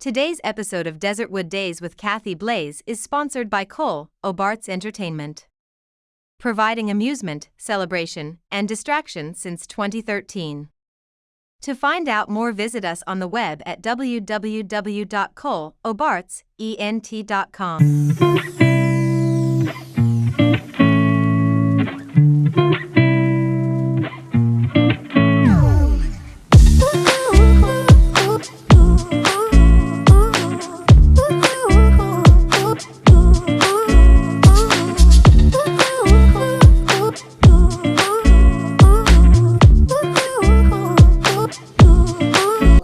Today's episode of Desertwood Days with Kathy Blaze is sponsored by Cole Obarts Entertainment, providing amusement, celebration, and distraction since 2013. To find out more, visit us on the web at www.coleobartsent.com.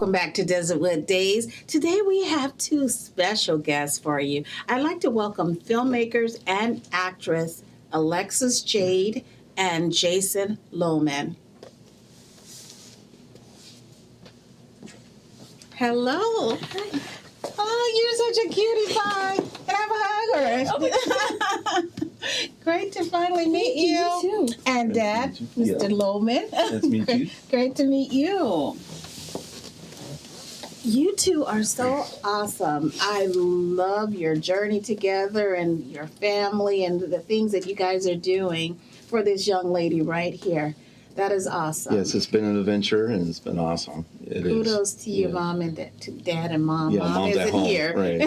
Back to Desertwood Days. Today we have two special guests for you. I'd like to welcome filmmakers and actress Alexa Jade and Jason Lohman. Hello. Hi. Oh, you're such a cutie pie. Can I have a hug? Great to finally meet you. You too. And Dad, Mr. Lohman. Nice to meet you. Great to meet you. You two are so awesome. I love your journey together and your family and the things that you guys are doing for this young lady right here. That is awesome. Yes, it's been an adventure and it's been awesome. Kudos to your mom and to Dad and Mom. Yeah, Mom Mom's isn't at home. here. Right.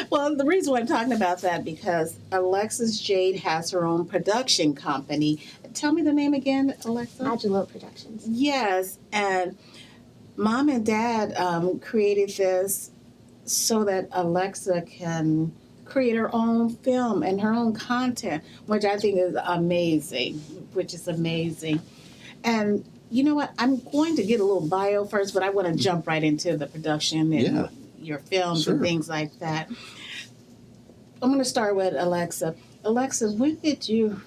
Well, the reason why I'm talking about that because Alexa Jade has her own production company. Tell me the name again, Alexa. Agilo Productions. Yes, and Mom and Dad created this so that Alexa can create her own film and her own content, which I think is amazing, And you know what? I'm going to get a little bio first, but I want to jump right into the production and your films and things like that. I'm going to start with Alexa. Alexa, when did you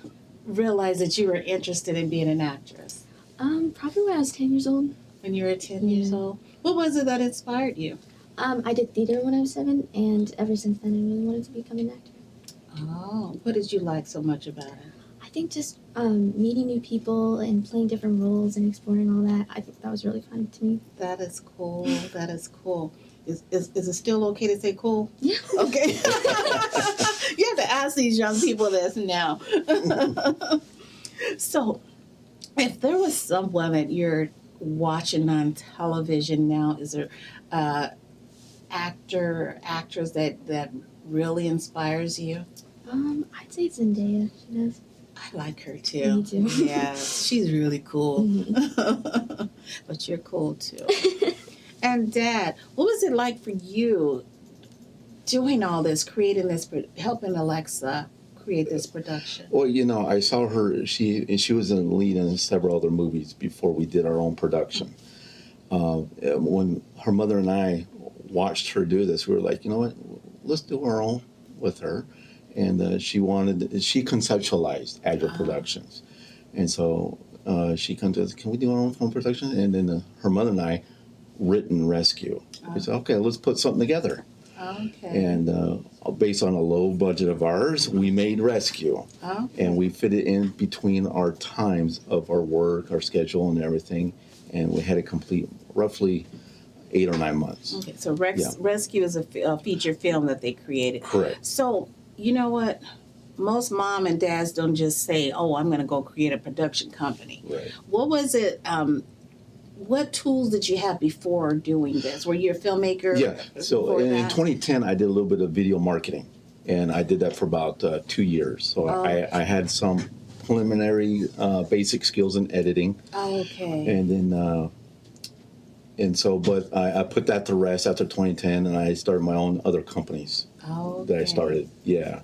realize that you were interested in being an actress? Probably when I was 10 years old. When you were 10 years old? What was it that inspired you? I did theater when I was 7, and ever since then I really wanted to become an actor. Oh, what did you like so much about it? I think just meeting new people and playing different roles and exploring all that, I think that was really fun to me. That is cool. That is cool. Is it still okay to say cool? Yeah. Okay. You have to ask these young people this now. So, if there was someone that you're watching on television now, is there actress that really inspires you? I'd say Zendaya. She does. I like her too. Me too. Yeah, she's really cool. Mm-hmm. But you're cool too. And Dad, what was it like for you doing all this, creating this, helping Alexa create this production? Well, I saw her. She was in the lead in several other movies before we did our own production. When her mother and I watched her do this, we were like, you know what? Let's do our own with her. And she conceptualized Agile Productions, and so she comes to us, can we do our own film production? And then her mother and I written Rescue. We said, okay, let's put something together. Okay. And based on a low budget of ours, we made Rescue. Okay. And we fit it in between our times of our work, our schedule, and everything. And we had it complete roughly 8 or 9 months. Okay, so Rescue is a feature film that they created. Correct. So, you know what? Most mom and dads don't just say, oh, I'm going to go create a production company. Right. What was it? What tools did you have before doing this? Were you a filmmaker? Yeah. So in 2010, I did a little bit of video marketing, and I did that for about 2 years. So I had some preliminary basic skills in editing. Okay. And then, but I put that to rest after 2010, and I started my own other companies that I started. Yeah.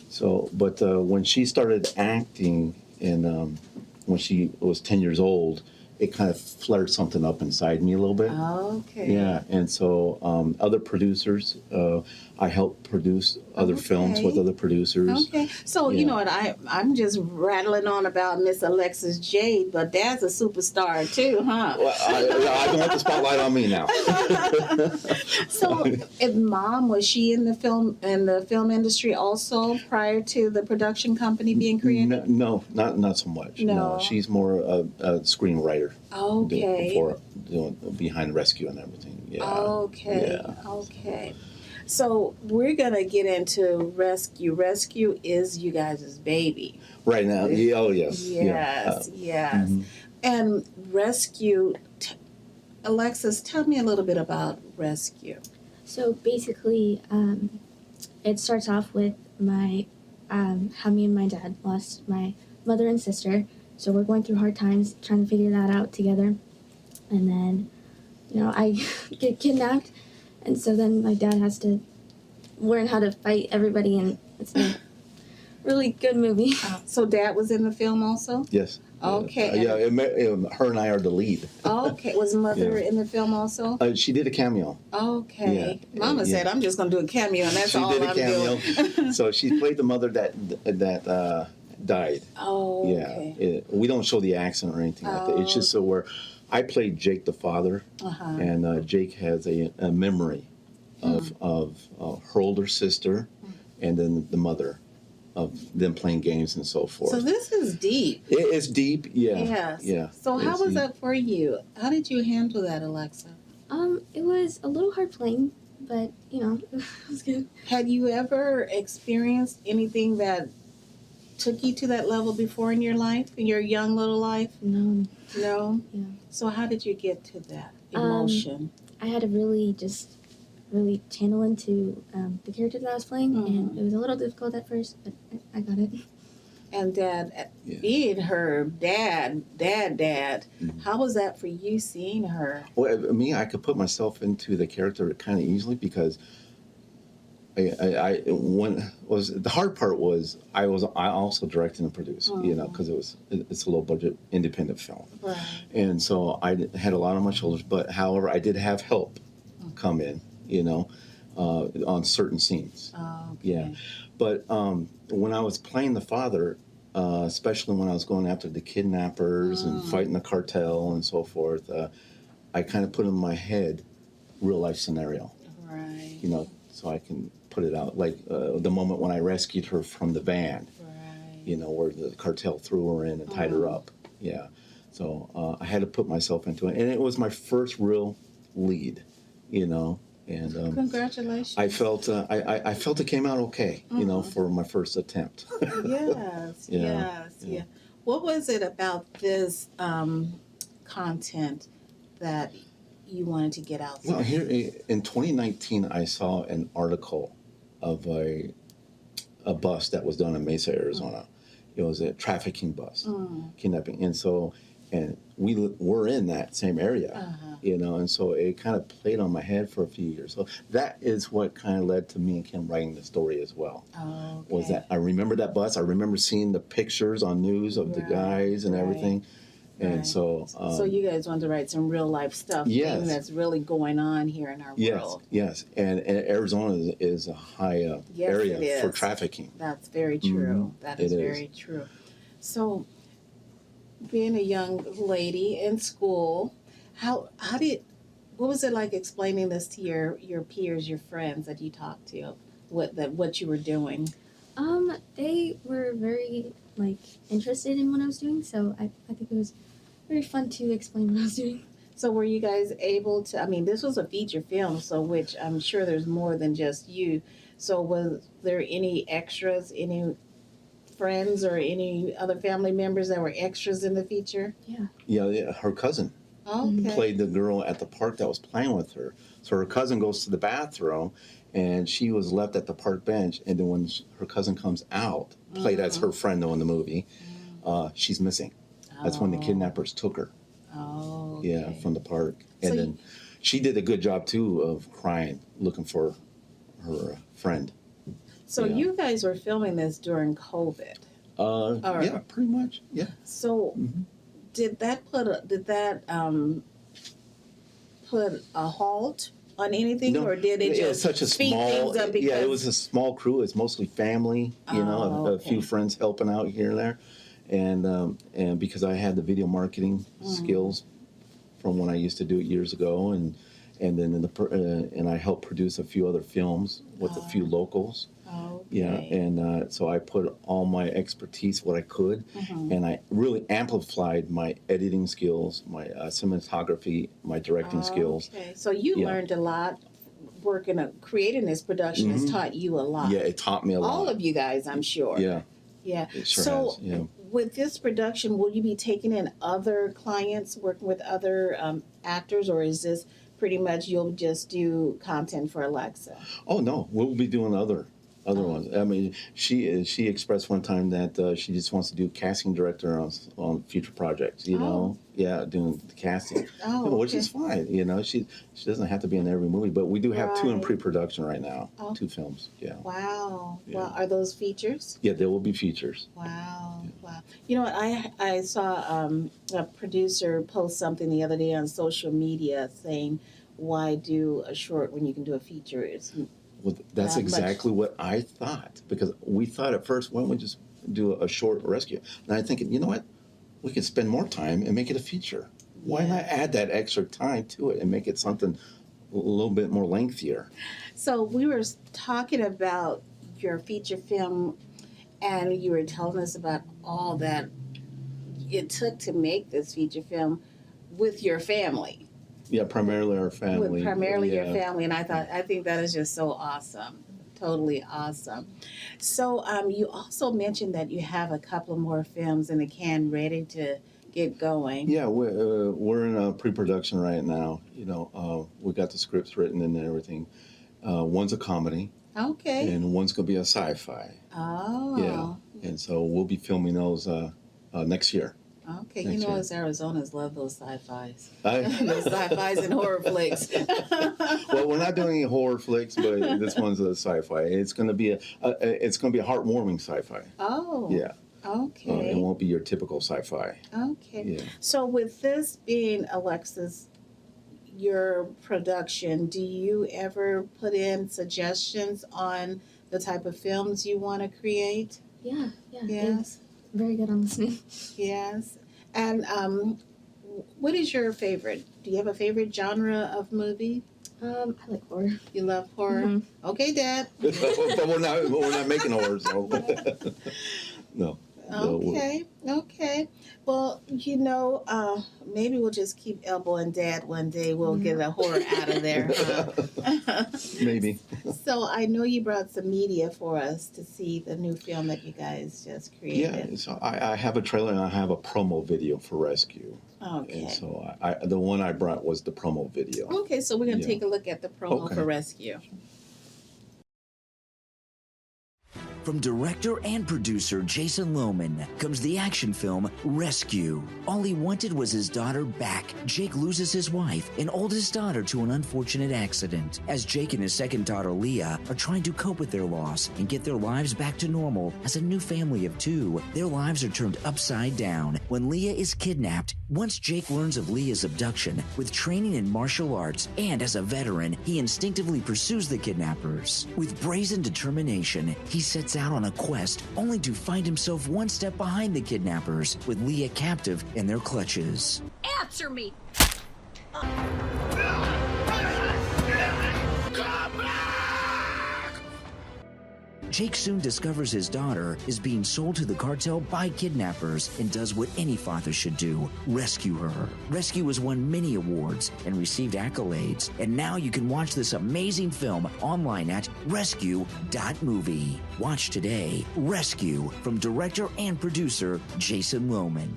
So, but when she started acting, and when she was 10 years old, it kind of flared something up inside me a little bit. Okay. Yeah, and so other producers, I helped produce other films with other producers. Okay. So, you know what, I'm just rattling on about Miss Alexa Jade, but Dad's a superstar too, huh? Well, I don't want the spotlight on me now. So, if Mom, was she in the film industry also prior to the production company being created? No, not so much. No. She's more a screenwriter. father. Okay. Before doing behind rescue and everything. Yeah. Okay. Yeah. Okay. So we're gonna get into rescue. Rescue is you guys' baby. Right now. Yeah. Oh yes. Yes. Yes. Mhm. And rescue. Alexis, tell me a little bit about rescue. So basically, it starts off with how me and my dad lost my mother and sister. So we're going through hard times, trying to figure that out together. And then, I get kidnapped, and so then my dad has to learn how to fight everybody, and it's a really good movie. So Dad was in the film also. Yes. Okay. Her and I are the lead. Okay. Was Mother in the film also? She did a cameo. Okay. Yeah. Mama said, "I'm just gonna do a cameo, and that's She all did a I'm cameo. doing." So she played the mother that died. Oh. Okay. We don't show the accent or anything like that. It's just so where I played Jake the father, and Jake has a memory of her older sister, and then the mother of them playing games and so forth. So this is deep. It's deep, yeah. Yes. Yeah. So how was that for you? How did you handle that, Alexa? It was a little hard playing, but it was good. Had you ever experienced anything that took you to that level before in your life, in your young little life? No. No? Yeah. So how did you get to that emotion? I had to really channel into the character that I was playing, and it was a little difficult at first, but I got it. And Dad, being her dad, how was that for you seeing her? Well, I could put myself into the character kind of easily because the hard part was I also directed and produced, because it's a low budget independent film, Right. and so I had a lot on my shoulders. But however, I did have help come in, on certain scenes. Okay. Yeah, but when I was playing the father, especially when I was going after the kidnappers and fighting the cartel and so forth, I kind of put in my head real life scenario, Right. so I can put it out. Like the moment when I rescued her from the van, Right. where the cartel threw her in and tied her up. Yeah, so I had to put myself into it, and it was my first real lead, And Congratulations. I felt it came out okay, for my first attempt. Yes, Yeah, yes. What was it about this content that you wanted to get out there? Well, here in 2019, I saw an article of a bus that was done in Mesa, Arizona. It was a trafficking bus, kidnapping, and we were in that same area, and so it kind of played on my head for a few years. So that is what kind of led to me and Kim writing the story as well. Oh, okay. Was that I remember that bus. I remember seeing the pictures on news of the guys and everything, and so. So you guys want to write some real life stuff, yes. thing that's really going on here in our world. Yes, and Arizona is a high area for trafficking. That's very true. That is very true. So, being a young lady in school, what was it like explaining this to your peers, your friends that you talked to, what you were doing? They were very interested in what I was doing, so I think it was very fun to explain what I was doing. So were you guys able to, this was a feature film, so which I'm sure there's more than just you. So was there any extras, any friends or any other family members that were extras in the feature? Yeah, her cousin played the girl at the park that was playing with her. So her cousin goes to the bathroom, and she was left at the park bench, and then when her cousin comes out, played as her friend though in the movie, she's missing. That's when the kidnappers took her. Oh, okay. Yeah, from the park. And So then she did a good job too of crying, looking for her friend. So you guys were filming this during COVID. Yeah, pretty much. Yeah. So did that put a halt on anything, or did it just such a speed small? things up? Yeah, it was a small crew. It's mostly family. A few friends helping out here and there, and because I had the video marketing skills from when I used to do it years ago, and then and I helped produce a few other films with a few locals. Yeah, and so I put all my expertise, what I could, and I really amplified my editing skills, my cinematography, my directing skills. Okay, so you learned a lot. Creating this production has taught you a lot. Yeah, it taught me a lot. All of you guys, I'm sure. Yeah. Yeah. It sure so has, yeah. with this production, will you be taking in other clients, working with other actors, or is this pretty much you'll just do content for Alexa? Oh no, we'll be doing other ones. I mean, she expressed one time that she just wants to do casting director on future projects. You know, yeah, doing the casting, which is fine. You know, she doesn't have to be in every movie, but we do have 2 in pre-production right now. 2 films. Yeah. Wow. Yeah. Well, are those features? Yeah, there will be features. Wow. Wow. You know what? I saw a producer post something the other day on social media saying, "Why do a short when you can do a feature?" Well, that's exactly what I thought, because we thought at first, why don't we just do a short rescue? And I think, you know what? We could spend more time and make it a feature. Why not add that extra time to it and make it something a little bit more lengthier? So we were talking about your feature film, and you were telling us about all that it took to make this feature film with your family. Yeah, primarily our family. With primarily your family, and I think that is just so awesome, totally awesome. So you also mentioned that you have a couple more films in the can ready to get going. Yeah, we're in a pre-production right now. You know, we got the scripts written and everything. One's a comedy. Okay. And one's going to be a sci-fi. Oh. Yeah, and so we'll be filming those next year. Okay, you know, as Arizona's love those sci-fis. Those sci-fis and horror flicks. Well, we're not doing any horror flicks, but this one's a sci-fi. It's going to be a heartwarming sci-fi. Oh. Yeah. Okay. It won't be your typical sci-fi. Okay. Yeah. So with this being Alexa's, your production, do you ever put in suggestions on the type of films you want to create? Yeah. Yes. Very good on listening. Yes. And what is your favorite? Do you have a favorite genre of movie? I like horror. You love horror? Mm-hmm. Okay, Dad. But we're not making horror, so no. Okay. Well, you know, maybe we'll just keep elbowing Dad one day. We'll get a horror out of there. Huh? Maybe. So I know you brought some media for us to see the new film that you guys just created. Yeah, so I have a trailer and I have a promo video for Rescue. Okay. And so the one I brought was the promo video. Okay, so we're going to take a look at the promo for Rescue. From director and producer Jason Lohman comes the action film Rescue. All he wanted was his daughter back. Jake loses his wife and oldest daughter to an unfortunate accident. As Jake and his second daughter Leah are trying to cope with their loss and get their lives back to normal as a new family of 2, their lives are turned upside down when Leah is kidnapped. Once Jake learns of Leah's abduction, with training in martial arts and as a veteran, he instinctively pursues the kidnappers. With brazen determination, he sets out on a quest only to find himself one step behind the kidnappers, with Leah captive in their clutches. Answer me! Jake soon discovers his daughter is being sold to the cartel by kidnappers and does what any father should do: rescue her. Rescue has won many awards and received accolades, and now you can watch this amazing film online at rescue.movie. Watch today. Rescue, from director and producer Jason Lohman.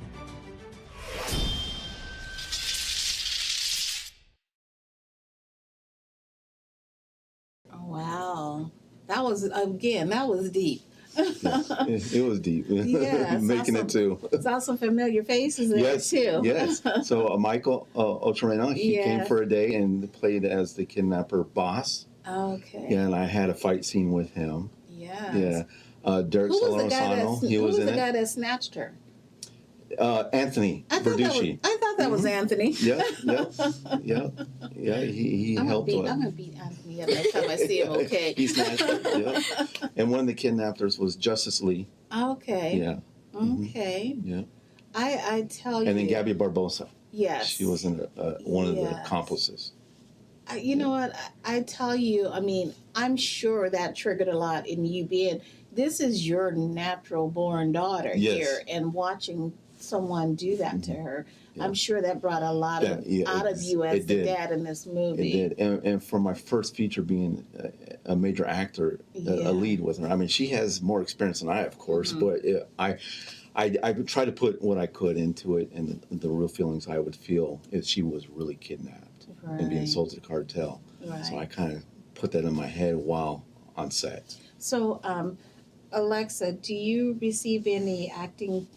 Wow. That was deep. It was deep. Yeah, Making it too. Saw some familiar faces in there too. Yes. So Michael Ochareno, he came for a day and played as the kidnapper boss. Okay. Yeah, and I had a fight scene with him. Yes. Yeah. Derek Solorzano, he was in it. Who was the guy that snatched her? Anthony Verducci. I thought that was Anthony. Yeah. He helped. I'm gonna beat Anthony up next time I see him. Okay. He snatched her. Yeah. And one of the kidnappers was Justice Lee. Okay. Yeah. Okay. Yeah. I tell you. And then Gabby Barbosa. Yes. She was in one of the accomplices. You know what? I tell you, I mean, I'm sure that triggered a lot in you being, this is your natural born daughter Yes. here, and watching someone do that to her. Yeah. I'm sure that brought a lot out of you as the dad in this movie. It did. And for my first feature being a major actor, a lead with her, I mean, she has more experience than I, of course, but I would try to put what I could into it, and the real feelings I would feel if she was really kidnapped and being sold to the cartel. Right. So I kind of put that in my head while on set. So, Alexa, do you receive any acting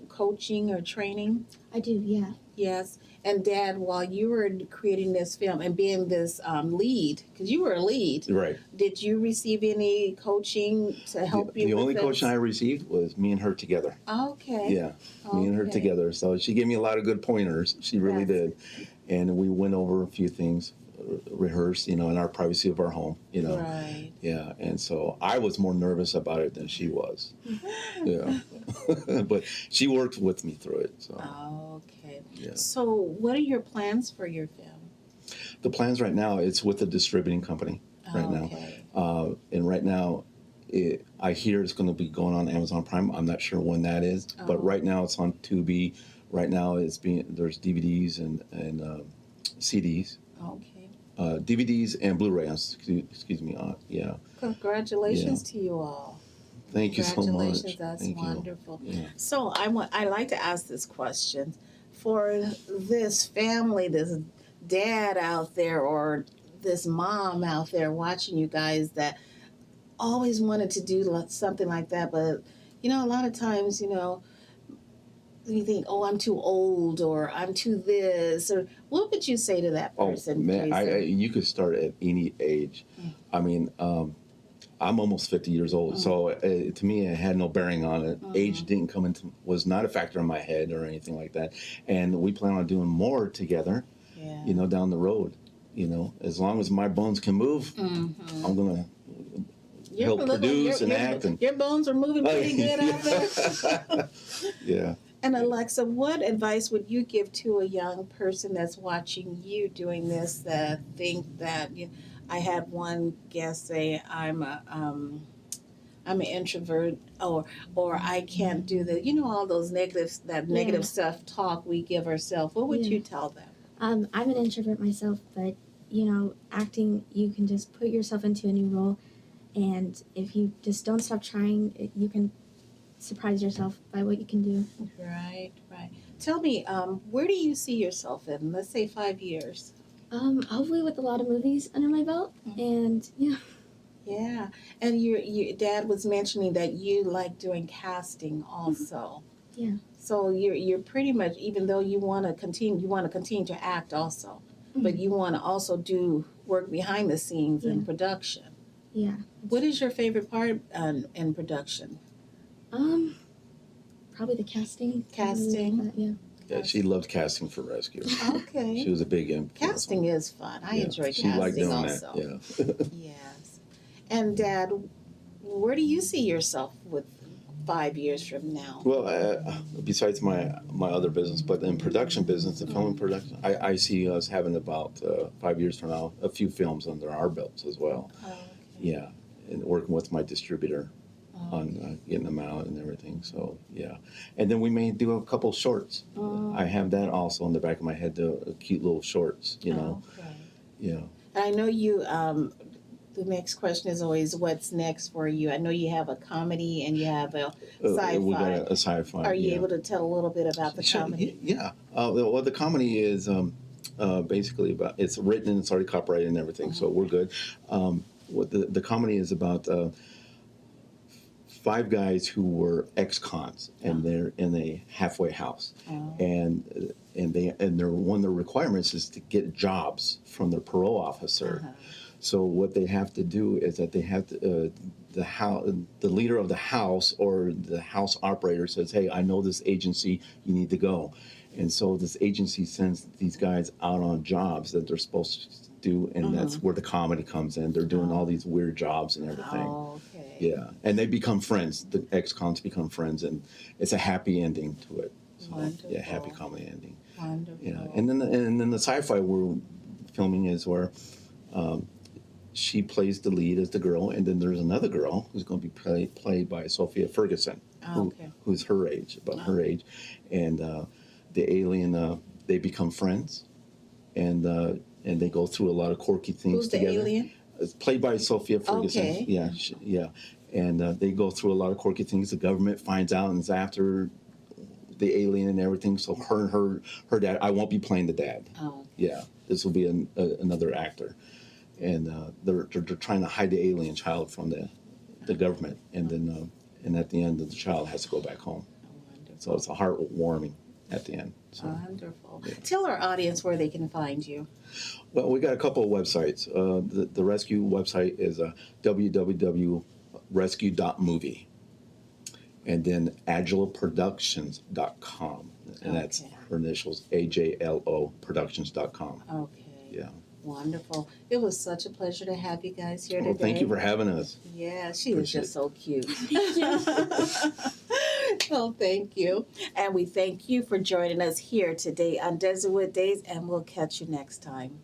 coaching or training? I do, yeah. Yes. And Dad, while you were creating this film and being this lead, because you were a lead, Right. did you receive any coaching to help you? The with only this? coaching I received was me and her together. Okay. Yeah, me and her Okay. together. So she gave me a lot of good pointers. She really Yes. did. And we went over a few things, rehearsed, in our privacy of our home, Right. Yeah, and so I was more nervous about it than she was. Yeah. But she worked with me through it. So Okay. Yeah. So, what are your plans for your film? the plans right now, it's with a distributing company right Okay. now. And right now, I hear it's going to be going on Amazon Prime. I'm not sure when that is, but right now it's on Tubi. Right now there's DVDs and CDs. Okay. DVDs and Blu-rays. Excuse me. Yeah. Congratulations to you all. Thank you so much. Congratulations, that's Thank you. wonderful. Yeah. So I like to ask this question. For this family, this dad out there or this mom out there watching you guys that always wanted to do something like that, but a lot of times, you think, oh, I'm too old or I'm too this, or what would you say to that person? Oh man, Jason? you could start at any age. I mean, I'm almost 50 years old, so to me, it had no bearing on it. Age didn't was not a factor in my head or anything like that. And we plan on doing more together, down the road. As long as my bones can move, I'm gonna help produce and act. Your bones are moving pretty good out there. Yeah. And Alexa, what advice would you give to a young person that's watching you doing this, that think that I had one guest say I'm an introvert, or I can't do all those negative self talk we give ourselves. What would you tell them? I'm an introvert myself, but acting, you can just put yourself into a new role, and if you just don't stop trying, you can surprise yourself by what you can do. Right. Tell me, where do you see yourself in, let's say, 5 years? Hopefully with a lot of movies under my belt, and yeah. Yeah, and your dad was mentioning that you like doing casting also. Yeah. So you're pretty much, even though you want to continue to act also, but you want to also do work behind the scenes in production. Yeah. What is your favorite part in production? Probably the casting. Casting? Yeah. Yeah, she loved casting for Rescue. Okay. She was a big influence. Casting is fun. I enjoy She liked casting doing also. that. Yeah. Yes. And Dad, where do you see yourself with 5 years from now? Well, besides my other business, but in production business, the film production, I see us having about 5 years from now a few films under our belts as well. Oh, okay. Yeah, and working with my distributor on getting them out and everything. So yeah, and then we may do a couple shorts. I have that also in the back of my head, the cute little shorts. Okay. Yeah. And I know you. The next question is always, what's next for you? I know you have a comedy and you have a sci-fi. We got a sci-fi. Are you able to tell a little bit about the comedy? Yeah. Well, the comedy is basically about, it's written and it's already copyrighted and everything, so we're good. What the comedy is about 5 guys who were ex-cons, and they're in a halfway house, and one of their requirements is to get jobs from their parole officer. So what they have to do is that they have to, the leader of the house or the house operator says, hey, I know this agency, you need to go. And so this agency sends these guys out on jobs that they're supposed to do, and that's where the comedy comes in. They're doing all these weird jobs and everything. Okay. Yeah, and they become friends. The ex-cons become friends, and it's a happy ending to it. So, Wonderful. yeah, happy comedy ending. Wonderful. Yeah, and then the sci-fi, we're filming is where she plays the lead as the girl, and then there's another girl who's going to be played by Sophia Ferguson, who's her age, about her age, and the alien, they become friends, and they go through a lot of quirky things Who's together. the alien? It's played by Sophia Ferguson. Okay. Yeah, yeah, and they go through a lot of quirky things. The government finds out and is after the alien and everything. So her dad. I won't be playing the dad. Oh. Yeah, this will be another actor, and they're trying to hide the alien child from the government, and then and at the end, the child has to go back home. Wonderful. So it's a heartwarming at the end. So. Wonderful. Yeah. Tell our audience where they can find you. Well, we got a couple of websites. The Rescue website is www.rescue.movie. And then agileproductions.com. And that's her initials, AJLO Productions.com. Okay. Yeah. Wonderful. It was such a pleasure to have you guys here today. Well, thank you for having us. Yeah, she is just so cute. Well, thank you. And we thank you for joining us here today on Desertwood Days, and we'll catch you next time.